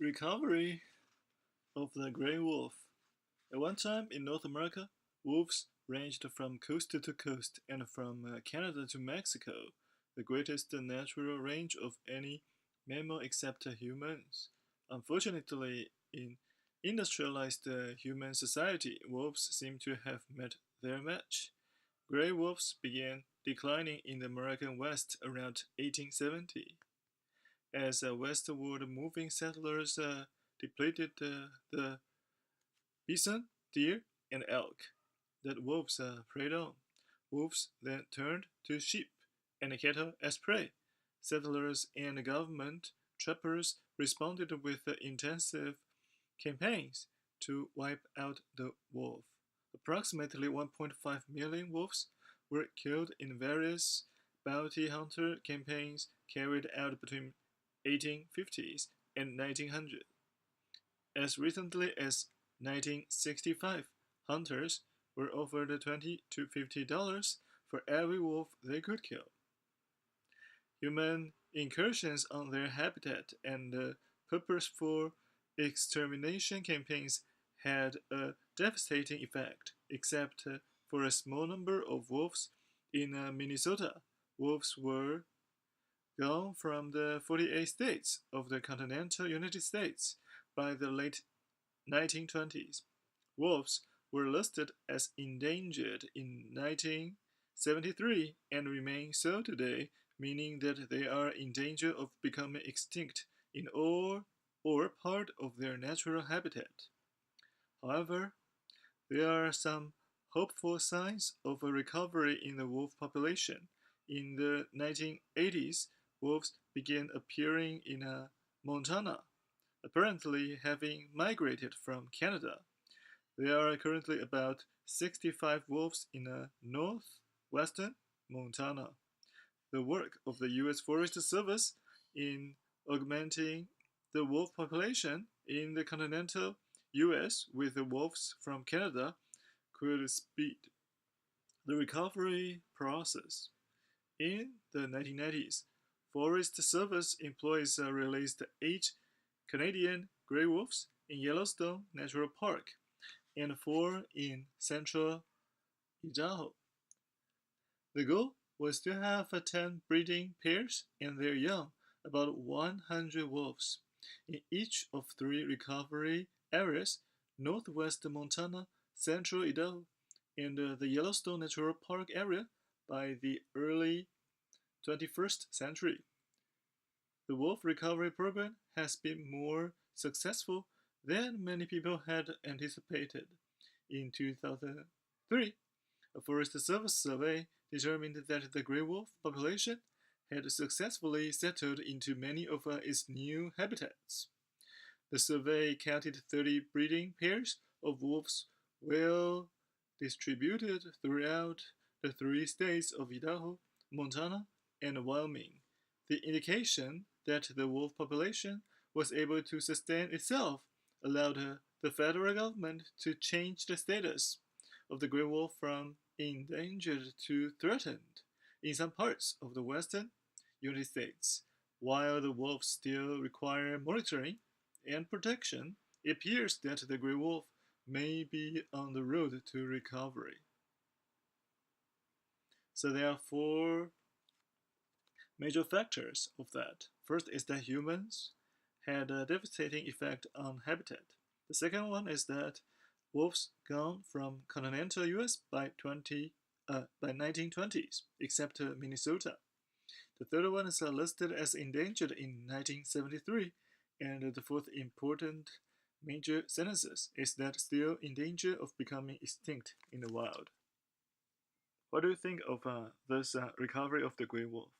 Recovery of the gray wolf. At one time in North America, wolves ranged from coast to coast and from Canada to Mexico, the greatest natural range of any mammal except humans. Unfortunately, in industrialized human society, wolves seem to have met their match. Gray wolves began declining in the American West around 1870. As westward moving settlers depleted the bison, deer, and elk that wolves preyed on. Wolves then turned to sheep and cattle as prey. Settlers and government trappers responded with intensive campaigns to wipe out the wolf. Approximately 1.5 million wolves were killed in various bounty hunter campaigns carried out between 1850s and 1900. As recently as 1965, hunters were offered $20 to $50 for every wolf they could kill. Human incursions on their habitat and purposeful extermination campaigns had a devastating effect, except for a small number of wolves in Minnesota. Wolves were gone from the 48 states of the continental United States by the late 1920s. Wolves were listed as endangered in 1973 and remain so today, meaning that they are in danger of becoming extinct in all or part of their natural habitat. However, there are some hopeful signs of a recovery in the wolf population. In the 1980s, wolves began appearing in Montana, apparently having migrated from Canada. There are currently about 65 wolves in northwestern Montana. The work of the U.S. Forest Service in augmenting the wolf population in the continental U.S. with the wolves from Canada could speed the recovery process. In the 1990s, Forest Service employees released 8 Canadian gray wolves in Yellowstone National Park and 4 in central Idaho. The goal was to have 10 breeding pairs and their young, about 100 wolves, in each of 3 recovery areas: northwest Montana, central Idaho, and the Yellowstone National Park area by the early 21st century. The wolf recovery program has been more successful than many people had anticipated. In 2003, a Forest Service survey determined that the gray wolf population had successfully settled into many of its new habitats. The survey counted 30 breeding pairs of wolves well distributed throughout the 3 states of Idaho, Montana, and Wyoming. The indication that the wolf population was able to sustain itself allowed the federal government to change the status of the gray wolf from endangered to threatened in some parts of the western United States. While the wolves still require monitoring and protection, it appears that the gray wolf may be on the road to recovery. So there are 4 major factors of that. First is that humans had a devastating effect on habitat. The second one is that wolves gone from continental US by 1920s, except Minnesota. The third one is listed as endangered in 1973, and the fourth important major census is that still in danger of becoming extinct in the wild. What do you think of this recovery of the gray wolf?